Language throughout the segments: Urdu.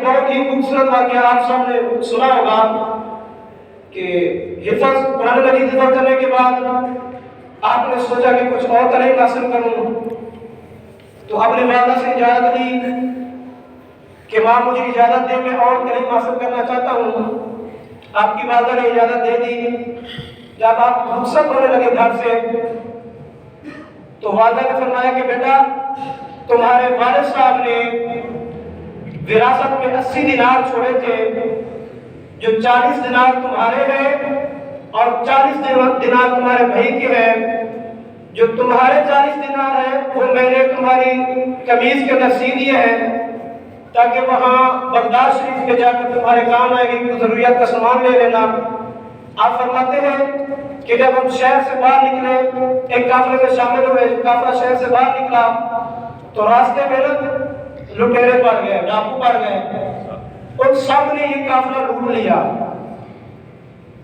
بہت ہی خوبصورت واقعہ آپ سب نے سنا ہوگا کہ قرآن مجید حفظ کرنے کے بعد آپ نے سوچا کہ کچھ اور تعلیم حاصل کروں، تو اپنے والدہ سے اجازت لی کہ ماں مجھے اجازت دے، میں اور تعلیم حاصل کرنا چاہتا ہوں۔ آپ کی والدہ نے اجازت دے دی۔ جب آپ رخصت ہونے لگے گھر سے تو والدہ نے فرمایا کہ بیٹا، تمہارے والد صاحب نے وراثت میں 80 دینار چھوڑے تھے، جو 40 دینار تمہارے ہیں اور 40 دینار تمہارے بھائی کے ہیں۔ جو تمہارے 40 دینار ہیں وہ میں نے تمہاری قمیض کے اندر سی دیے ہیں تاکہ وہاں بغداد شریف کے جا کر تمہارے کام آئے گی، کوئی ضروریات کا سامان لے لینا۔ آپ فرماتے ہیں کہ جب ہم شہر سے باہر نکلے، ایک قافلے میں شامل ہوئے، قافلہ شہر سے باہر نکلا تو راستے میں لٹیرے پڑ گئے، ڈاکو پڑ گئے، ان سب نے یہ قافلہ لوٹ لیا۔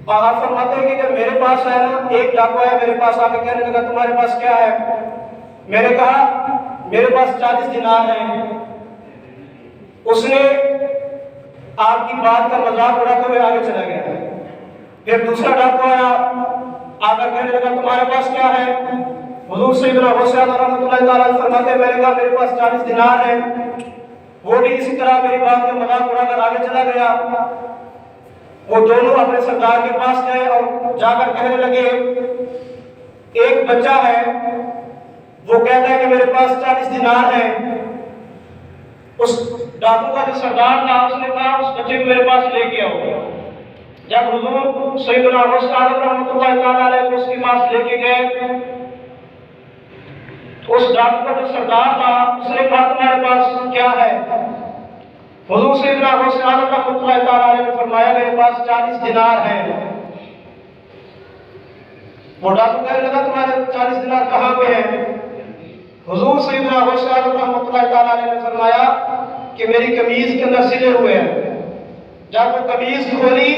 اور آپ فرماتے ہیں کہ جب میرے پاس آیا نا، ایک ڈاکو آیا میرے پاس آ کے کہنے لگا تمہارے پاس کیا ہے؟ میں نے کہا میرے پاس 40 دینار ہیں۔ اس نے آپ کی بات کا مذاق اڑاتے ہوئے آگے چلا گیا۔ پھر دوسرا ڈاکو آیا، آ کر کہنے لگا تمہارے پاس کیا ہے؟ حضور سیدنا حسین رحمۃ اللہ تعالیٰ عنہ فرماتے ہیں میں نے کہا میرے پاس 40 دینار ہیں۔ وہ بھی اسی طرح میری بات کا مذاق اڑا کر آگے چلا گیا۔ وہ دونوں اپنے سردار کے پاس گئے اور جا کر کہنے لگے ایک بچہ ہے، وہ کہتا ہے کہ میرے پاس 40 دینار ہیں۔ اس ڈاکو کا جو سردار تھا اس نے کہا اس بچے کو میرے پاس لے کے آؤ۔ جب حضور سیدنا حسین رحمۃ اللہ تعالیٰ علیہ کو اس کے پاس لے کے گئے تو اس ڈاکو کا جو سردار تھا اس نے کہا تمہارے پاس کیا ہے؟ حضور سیدنا حسین رحمۃ اللہ تعالیٰ علیہ نے فرمایا میرے پاس 40 دینار ہیں۔ وہ ڈاکو کہنے لگا تمہارے 40 دینار کہاں پہ ہیں؟ حضور سیدنا حسین رحمۃ اللہ تعالیٰ علیہ نے فرمایا کہ میری قمیض کے اندر سلے ہوئے ہیں۔ جب وہ قمیض کھولی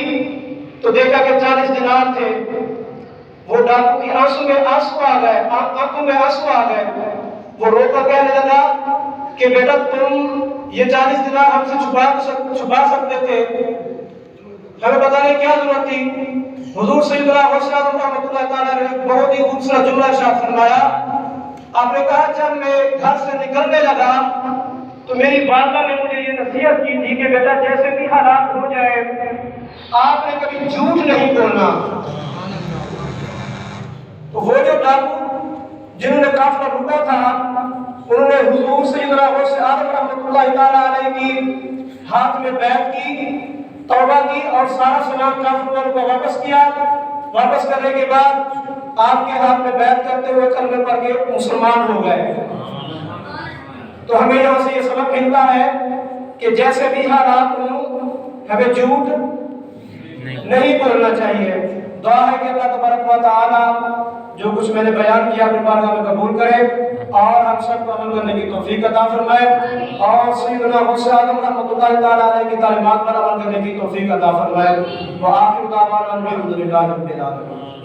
تو دیکھا کہ 40 دینار تھے۔ وہ ڈاکو کی آنکھوں میں آنسو آ گئے۔ وہ رو کر کہنے لگا کہ بیٹا تم یہ 40 دینار ہم سے چھپا سکتے تھے، ہمیں پتہ نہیں کیا ضرورت تھی۔ حضور سیدنا حسین رحمۃ اللہ تعالیٰ نے بہت ہی خوبصورت جملہ ارشاد فرمایا۔ آپ نے کہا جب میں گھر سے نکلنے لگا تو میری والدہ نے مجھے یہ نصیحت کی تھی کہ بیٹا جیسے بھی حالات ہو جائے آپ نے کبھی جھوٹ نہیں بولنا۔ تو وہ جو ڈاکو جنہوں نے قافلہ لوٹا تھا انہوں نے حضور سیدنا حسین رحمۃ اللہ تعالیٰ علیہ کی ہاتھ میں بیعت کی، توبہ کی اور سارا سامان کافر والوں کو واپس کیا۔ واپس کرنے کے بعد آپ کے ہاتھ میں بیعت کرتے ہوئے کلمے پڑھ کے مسلمان ہو گئے۔ تو ہمیں یہاں سے یہ سبق ملتا ہے کہ جیسے بھی حالات ہوں ہمیں جھوٹ نہیں بولنا چاہیے۔ دعا ہے کہ اللہ تبارک و تعالی جو کچھ میں نے بیان کیا اپنی بارگاہ میں قبول کرے اور ہم سب کو عمل کرنے کی توفیق عطا فرمائے اور سیدنا حسین رحمۃ اللہ تعالیٰ علیہ کی تعلیمات پر عمل کرنے کی توفیق عطا فرمائے۔ وآخر دعوانا الحمد للہ رب العالمین۔